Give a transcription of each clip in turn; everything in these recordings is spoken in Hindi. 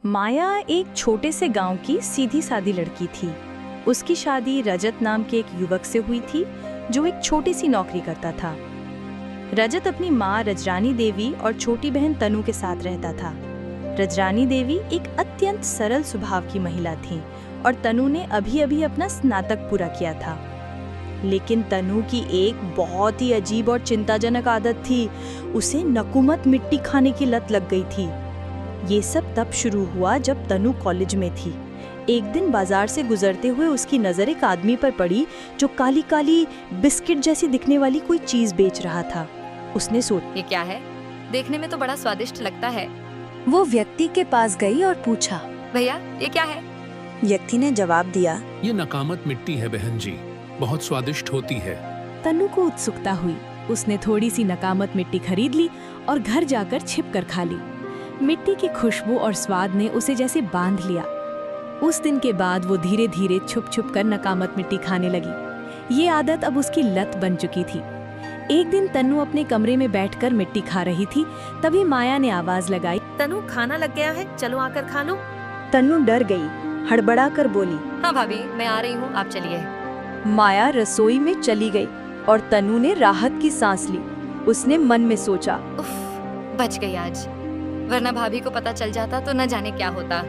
माया एक छोटे से गांव की सीधी सादी लड़की थी। उसकी शादी रजत नाम के एक युवक से हुई थी जो एक छोटी सी नौकरी करता था। रजत अपनी माँ रजरानी देवी और छोटी बहन तनु के साथ रहता था। रजरानी देवी एक अत्यंत सरल स्वभाव की महिला थी और तनु ने अभी अभी अपना स्नातक पूरा किया था। लेकिन तनु की एक बहुत ही अजीब और चिंताजनक आदत थी। उसे नकुमत मिट्टी खाने की लत लग गई थी। ये सब तब शुरू हुआ जब तनु कॉलेज में थी। एक दिन बाजार से गुजरते हुए उसकी नजर एक आदमी पर पड़ी जो काली काली बिस्किट जैसी दिखने वाली कोई चीज बेच रहा था। उसने सोचा, ये क्या है? देखने में तो बड़ा स्वादिष्ट लगता है। वो व्यक्ति के पास गई और पूछा, भैया ये क्या है? व्यक्ति ने जवाब दिया, ये नकामत मिट्टी है बहन जी, बहुत स्वादिष्ट होती है। तनु को उत्सुकता हुई। उसने थोड़ी सी नकामत मिट्टी खरीद ली और घर जाकर छिप कर खा ली। मिट्टी की खुशबू और स्वाद ने उसे जैसे बांध लिया। उस दिन के बाद वो धीरे धीरे छुप छुप कर नकामत मिट्टी खाने लगी। ये आदत अब उसकी लत बन चुकी थी। एक दिन तनु अपने कमरे में बैठकर मिट्टी खा रही थी। तभी माया ने आवाज लगाई, तनु खाना लग गया है, चलो आकर खा लो। तनु डर गई, हड़बड़ा कर बोली, हाँ भाभी मैं आ रही हूँ, आप चलिए। माया रसोई में चली गई और तनु ने राहत की सांस ली। उसने मन में सोचा, उफ, बच गई आज, वरना भाभी को पता चल जाता तो न जाने क्या होता।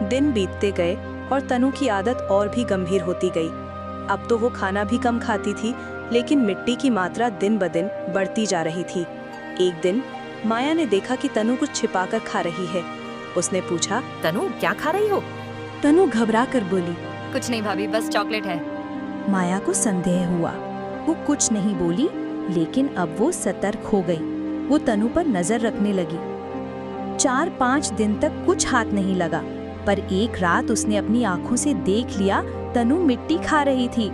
दिन बीतते गए और तनु की आदत और भी गंभीर होती गई। अब तो वो खाना भी कम खाती थी, लेकिन मिट्टी की मात्रा दिन ब दिन बढ़ती जा रही थी। एक दिन माया ने देखा कि तनु कुछ छिपाकर खा रही है। उसने पूछा, तनु क्या खा रही हो? तनु घबरा कर बोली, कुछ नहीं भाभी, बस चॉकलेट है। माया को संदेह हुआ। वो कुछ नहीं बोली, लेकिन अब वो सतर्क हो गई। वो तनु पर नजर रखने लगी। 4-5 दिन तक कुछ हाथ नहीं लगा, पर एक रात उसने अपनी आंखों से देख लिया तनु मिट्टी खा रही थी।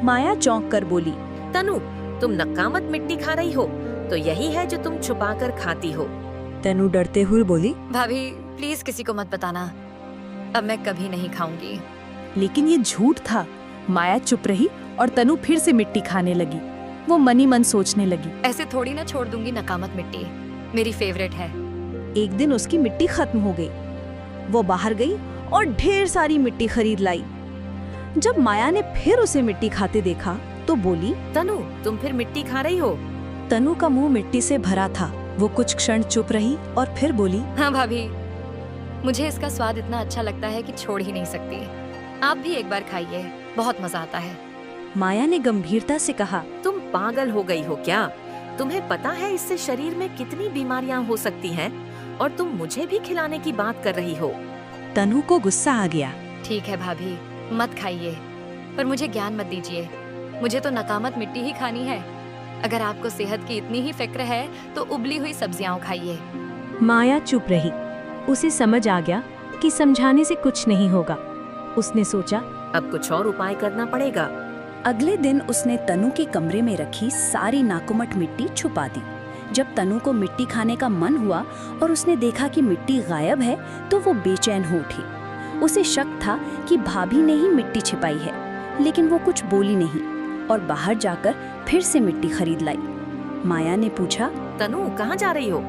माया चौंक कर बोली, तनु तुम नकामत मिट्टी खा रही हो, तो यही है जो तुम छुपाकर खाती हो। तनु डरते हुए बोली, भाभी प्लीज किसी को मत बताना, अब मैं कभी नहीं खाऊंगी। लेकिन ये झूठ था। माया चुप रही और तनु फिर से मिट्टी खाने लगी। वो मनी मन सोचने लगी, ऐसे थोड़ी ना छोड़ दूंगी नकामत मिट्टी, मेरी फेवरेट है। एक दिन उसकी मिट्टी खत्म हो गई। वो बाहर गई और ढेर सारी मिट्टी खरीद लाई। जब माया ने फिर उसे मिट्टी खाते देखा तो बोली, तनु तुम फिर मिट्टी खा रही हो? तनु का मुंह मिट्टी से भरा था। वो कुछ क्षण चुप रही और फिर बोली, हाँ भाभी, मुझे इसका स्वाद इतना अच्छा लगता है कि छोड़ ही नहीं सकती। आप भी एक बार खाइए, बहुत मजा आता है। माया ने गंभीरता से कहा, तुम पागल हो गई हो क्या? तुम्हें पता है इससे शरीर में कितनी बीमारियां हो सकती हैं, और तुम मुझे भी खिलाने की बात कर रही हो। तनु को गुस्सा आ गया। ठीक है भाभी, मत खाइए, पर मुझे ज्ञान मत दीजिए। मुझे तो नकामत मिट्टी ही खानी है। अगर आपको सेहत की इतनी ही फिक्र है तो उबली हुई सब्जियां खाइए। माया चुप रही। उसे समझ आ गया कि समझाने से कुछ नहीं होगा। उसने सोचा, अब कुछ और उपाय करना पड़ेगा। अगले दिन उसने तनु के कमरे में रखी सारी नाकुमट मिट्टी छुपा दी। जब तनु को मिट्टी खाने का मन हुआ और उसने देखा कि मिट्टी गायब है, तो वो बेचैन हो उठी। उसे शक था कि भाभी ने ही मिट्टी छिपाई है, लेकिन वो कुछ बोली नहीं और बाहर जाकर फिर से मिट्टी खरीद लाई। माया ने पूछा, तनु कहाँ जा रही हो?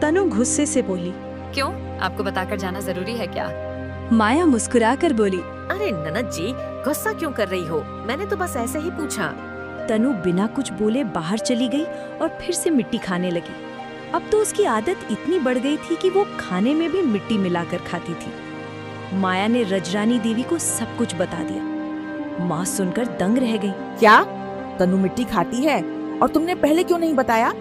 तनु गुस्से से बोली। क्यों, आपको बताकर जाना जरूरी है क्या? माया मुस्कुराकर बोली, अरे ननद जी, गुस्सा क्यों कर रही हो? मैंने तो बस ऐसे ही पूछा। तनु बिना कुछ बोले बाहर चली गई और फिर से मिट्टी खाने लगी। अब तो उसकी आदत इतनी बढ़ गई थी कि वो खाने में भी मिट्टी मिलाकर खाती थी। माया ने रजरानी देवी को सब कुछ बता दिया। माँ सुनकर दंग रह गई। क्या तनु मिट्टी खाती है और तुमने पहले क्यों नहीं बताया?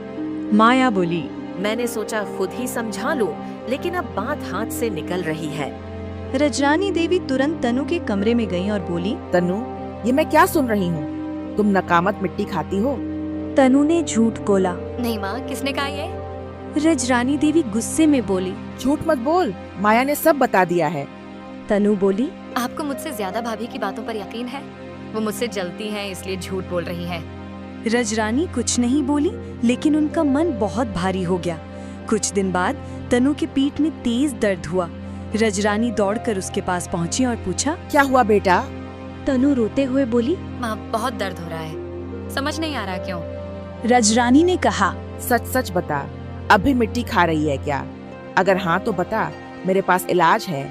माया बोली, मैंने सोचा खुद ही समझा लूं, लेकिन अब बात हाथ से निकल रही है। रजरानी देवी तुरंत तनु के कमरे में गई और बोली, तनु ये मैं क्या सुन रही हूँ? तुम नकामत मिट्टी खाती हो? तनु ने झूठ बोला। नहीं माँ, किसने कहा ये? रजरानी देवी गुस्से में बोली। झूठ मत बोल, माया ने सब बता दिया है। तनु बोली, आपको मुझसे ज्यादा भाभी की बातों पर यकीन है? वो मुझसे जलती हैं इसलिए झूठ बोल रही हैं। रजरानी कुछ नहीं बोली, लेकिन उनका मन बहुत भारी हो गया। कुछ दिन बाद तनु के पीठ में तेज दर्द हुआ। रजरानी दौड़कर उसके पास पहुंची और पूछा, क्या हुआ बेटा? तनु रोते हुए बोली, माँ बहुत दर्द हो रहा है, समझ नहीं आ रहा क्यों। रजरानी ने कहा, सच सच बता, अब भी मिट्टी खा रही है क्या? अगर हाँ तो बता, मेरे पास इलाज है।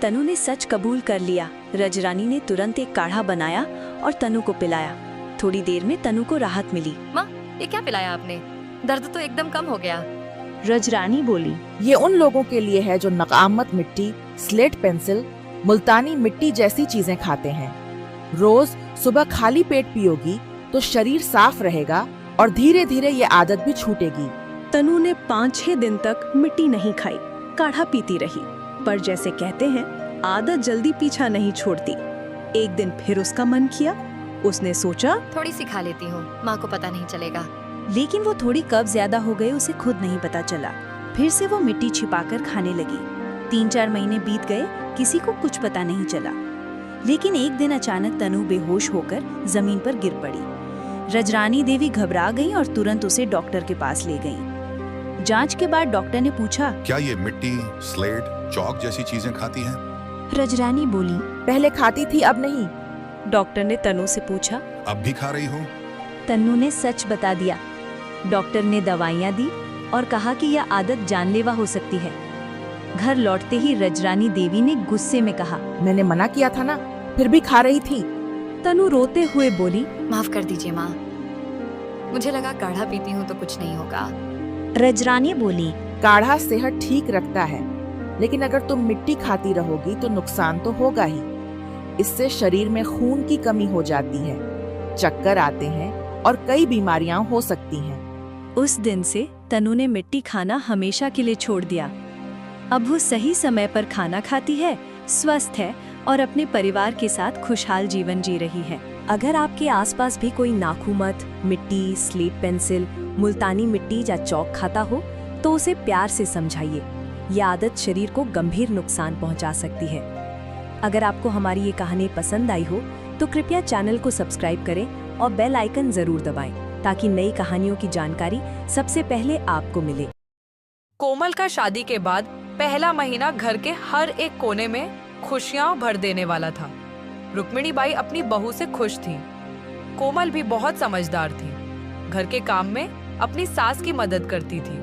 तनु ने सच कबूल कर लिया। रजरानी ने तुरंत एक काढ़ा बनाया और तनु को पिलाया। थोड़ी देर में तनु को राहत मिली। माँ, ये क्या पिलाया आपने? दर्द तो एकदम कम हो गया। रजरानी बोली, ये उन लोगों के लिए है जो नकामत मिट्टी, स्लेट पेंसिल, मुल्तानी मिट्टी जैसी चीजें खाते हैं। रोज सुबह खाली पेट पियोगी तो शरीर साफ रहेगा और धीरे धीरे ये आदत भी छूटेगी। तनु ने 5-6 दिन तक मिट्टी नहीं खाई, काढ़ा पीती रही, पर जैसे कहते हैं आदत जल्दी पीछा नहीं छोड़ती। एक दिन फिर उसका मन किया। उसने सोचा, थोड़ी सी खा लेती हूँ, माँ को पता नहीं चलेगा। लेकिन वो थोड़ी कब ज्यादा हो गई उसे खुद नहीं पता चला। फिर से वो मिट्टी छिपाकर खाने लगी। 3-4 महीने बीत गए, किसी को कुछ पता नहीं चला। लेकिन एक दिन अचानक तनु बेहोश होकर जमीन पर गिर पड़ी। रजरानी देवी घबरा गई और तुरंत उसे डॉक्टर के पास ले गई। जांच के बाद डॉक्टर ने पूछा, क्या ये मिट्टी, स्लेट, चौक जैसी चीजें खाती हैं? रजरानी बोली, पहले खाती थी, अब नहीं। डॉक्टर ने तनु से पूछा। अब भी खा रही हो? तन्नू ने सच बता दिया। डॉक्टर ने दवाइयाँ दी और कहा कि यह आदत जानलेवा हो सकती है। घर लौटते ही रजरानी देवी ने गुस्से में कहा, मैंने मना किया था ना, फिर भी खा रही थी। तनु रोते हुए बोली, माफ कर दीजिए माँ, मुझे लगा काढ़ा पीती हूँ तो कुछ नहीं होगा। रजरानी बोली, काढ़ा सेहत ठीक रखता है, लेकिन अगर तुम मिट्टी खाती रहोगी तो नुकसान तो होगा ही। इससे शरीर में खून की कमी हो जाती है, चक्कर आते हैं और कई बीमारियां हो सकती हैं। उस दिन से तनु ने मिट्टी खाना हमेशा के लिए छोड़ दिया। अब वो सही समय पर खाना खाती है, स्वस्थ है और अपने परिवार के साथ खुशहाल जीवन जी रही है। अगर आपके आसपास भी कोई नाखूमत, मिट्टी, स्लेट पेंसिल, मुल्तानी मिट्टी या चौक खाता हो तो उसे प्यार से समझाइए। यह आदत शरीर को गंभीर नुकसान पहुंचा सकती है। अगर आपको हमारी ये कहानी पसंद आई हो तो कृपया चैनल को सब्सक्राइब करें और बेल आइकन जरूर दबाएं ताकि नई कहानियों की जानकारी सबसे पहले आपको मिले। कोमल का शादी के बाद पहला महीना घर के हर एक कोने में खुशियां भर देने वाला था। रुक्मिणी बाई अपनी बहू से खुश थी। कोमल भी बहुत समझदार थी। घर के काम में अपनी सास की मदद करती थी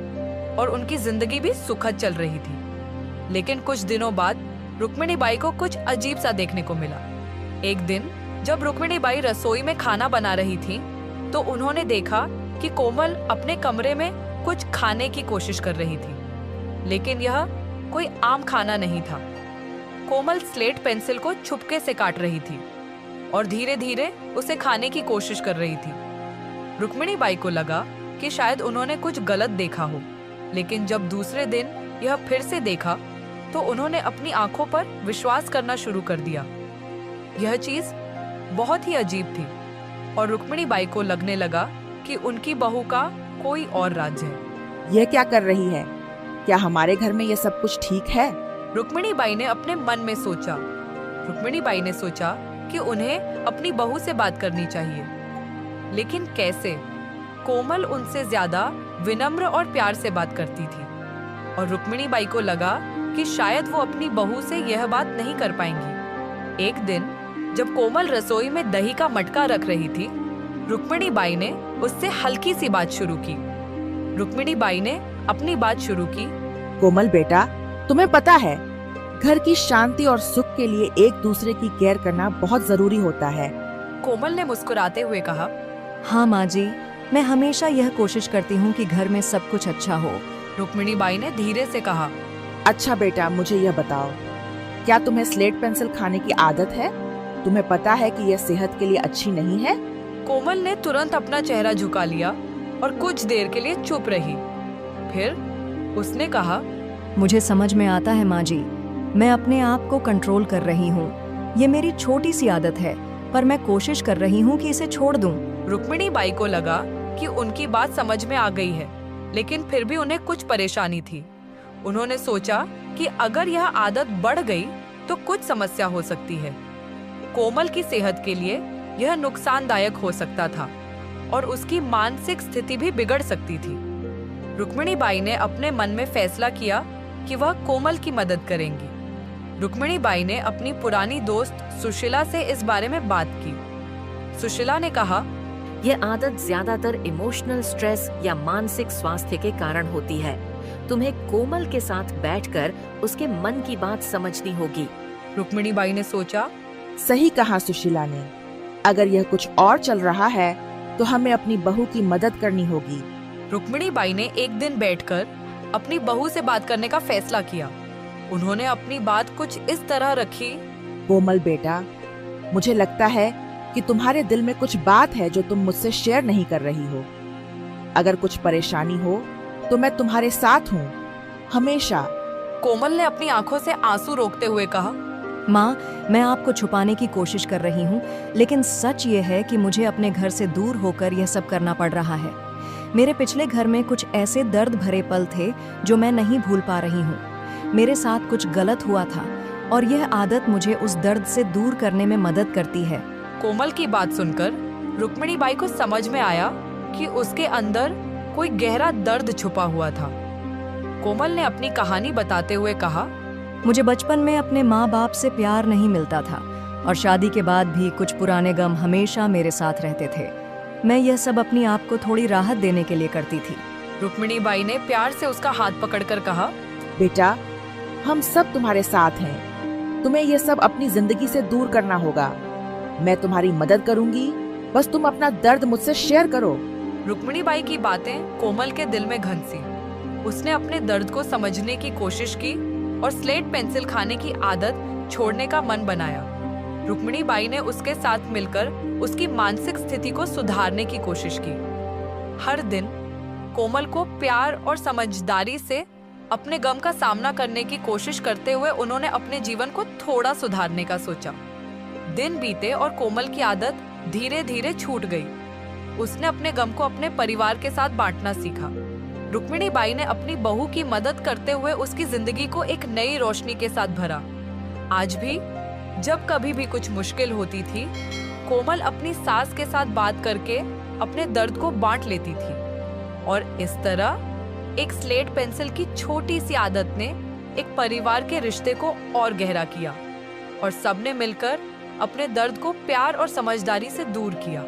और उनकी जिंदगी भी सुखद चल रही थी। लेकिन कुछ दिनों बाद रुक्मिणी बाई को कुछ अजीब सा देखने को मिला। एक दिन जब रुक्मिणी बाई रसोई में खाना बना रही थी तो उन्होंने देखा कि कोमल अपने कमरे में कुछ खाने की कोशिश कर रही थी, लेकिन यह कोई आम खाना नहीं था। कोमल स्लेट पेंसिल को छुपके से काट रही थी और धीरे धीरे उसे खाने की कोशिश कर रही थी। रुक्मिणी बाई को लगा कि शायद उन्होंने कुछ गलत देखा हो, लेकिन जब दूसरे दिन यह फिर से देखा तो उन्होंने अपनी आंखों पर विश्वास करना शुरू कर दिया। यह चीज बहुत ही अजीब थी और रुक्मिणी बाई को लगने लगा कि उनकी बहू का कोई और राज है। यह क्या कर रही है? क्या हमारे घर में यह सब कुछ ठीक है? रुक्मिणी बाई ने अपने मन में सोचा। रुक्मिणी बाई ने सोचा कि उन्हें अपनी बहू से बात करनी चाहिए, लेकिन कैसे? कोमल उनसे ज्यादा विनम्र और प्यार से बात करती थी और रुक्मिणी बाई को लगा कि शायद वो अपनी बहू से यह बात नहीं कर पाएंगी। एक दिन जब कोमल रसोई में दही का मटका रख रही थी, रुक्मिणी बाई ने उससे हल्की सी बात शुरू की। रुक्मिणी बाई ने अपनी बात शुरू की। कोमल बेटा, तुम्हें पता है घर की शांति और सुख के लिए एक दूसरे की केयर करना बहुत जरूरी होता है। कोमल ने मुस्कुराते हुए कहा, हाँ माँ जी, मैं हमेशा यह कोशिश करती हूँ कि घर में सब कुछ अच्छा हो। रुक्मिणी बाई ने धीरे से कहा, अच्छा बेटा, मुझे यह बताओ, क्या तुम्हें स्लेट पेंसिल खाने की आदत है? तुम्हें पता है कि यह सेहत के लिए अच्छी नहीं है? कोमल ने तुरंत अपना चेहरा झुका लिया और कुछ देर के लिए चुप रही। फिर उसने कहा, मुझे समझ में आता है माँ जी, मैं अपने आप को कंट्रोल कर रही हूँ। ये मेरी छोटी सी आदत है, पर मैं कोशिश कर रही हूँ कि इसे छोड़ दूँ। रुक्मिणी बाई को लगा कि उनकी बात समझ में आ गई है, लेकिन फिर भी उन्हें कुछ परेशानी थी। उन्होंने सोचा कि अगर यह आदत बढ़ गई तो कुछ समस्या हो सकती है। कोमल की सेहत के लिए यह नुकसानदायक हो सकता था और उसकी मानसिक स्थिति भी बिगड़ सकती थी। रुक्मिणी बाई ने अपने मन में फैसला किया कि वह कोमल की मदद करेंगी। रुक्मिणी बाई ने अपनी पुरानी दोस्त सुशीला से इस बारे में बात की। सुशीला ने कहा, यह आदत ज्यादातर इमोशनल स्ट्रेस या मानसिक स्वास्थ्य के कारण होती है। तुम्हें कोमल के साथ बैठकर उसके मन की बात समझनी होगी। रुक्मिणी बाई ने सोचा, सही कहा सुशीला ने। अगर यह कुछ और चल रहा है तो हमें अपनी बहू की मदद करनी होगी। रुक्मिणी बाई ने एक दिन बैठकर अपनी बहू से बात करने का फैसला किया। उन्होंने अपनी बात कुछ इस तरह रखी, कोमल बेटा, मुझे लगता है कि तुम्हारे दिल में कुछ बात है जो तुम मुझसे शेयर नहीं कर रही हो। अगर कुछ परेशानी हो तो मैं तुम्हारे साथ हूँ, हमेशा। कोमल ने अपनी आंखों से आंसू रोकते हुए कहा, माँ, मैं आपको छुपाने की कोशिश कर रही हूँ, लेकिन सच ये है कि मुझे अपने घर से दूर होकर यह सब करना पड़ रहा है। मेरे पिछले घर में कुछ ऐसे दर्द भरे पल थे जो मैं नहीं भूल पा रही हूँ। मेरे साथ कुछ गलत हुआ था और यह आदत मुझे उस दर्द से दूर करने में मदद करती है। कोमल की बात सुनकर रुक्मिणी बाई को समझ में आया कि उसके अंदर कोई गहरा दर्द छुपा हुआ था। कोमल ने अपनी कहानी बताते हुए कहा, मुझे बचपन में अपने माँ बाप से प्यार नहीं मिलता था और शादी के बाद भी कुछ पुराने गम हमेशा मेरे साथ रहते थे। मैं यह सब अपनी आप को थोड़ी राहत देने के लिए करती थी। रुक्मिणी बाई ने प्यार से उसका हाथ पकड़कर कहा, बेटा, हम सब तुम्हारे साथ हैं। तुम्हें यह सब अपनी जिंदगी से दूर करना होगा। मैं तुम्हारी मदद करूंगी, बस तुम अपना दर्द मुझसे शेयर करो। रुक्मिणी बाई की बातें कोमल के दिल में घनसी। उसने अपने दर्द को समझने की कोशिश की और स्लेट पेंसिल खाने की आदत छोड़ने का मन बनाया। रुक्मिणी बाई ने उसके साथ मिलकर उसकी मानसिक स्थिति को सुधारने की कोशिश की। हर दिन कोमल को प्यार और समझदारी से अपने गम का सामना करने की कोशिश करते हुए उन्होंने अपने जीवन को थोड़ा सुधारने का सोचा। दिन बीते और कोमल की आदत धीरे धीरे छूट गई। उसने अपने गम को अपने परिवार के साथ बांटना सीखा। रुक्मिणी बाई ने अपनी बहू की मदद करते हुए उसकी जिंदगी को एक नई रोशनी के साथ भरा। आज भी जब कभी भी कुछ मुश्किल होती थी, कोमल अपनी सास के साथ बात करके अपने दर्द को बांट लेती थी और इस तरह एक स्लेट पेंसिल की छोटी सी आदत ने एक परिवार के रिश्ते को और गहरा किया और सबने मिलकर अपने दर्द को प्यार और समझदारी से दूर किया।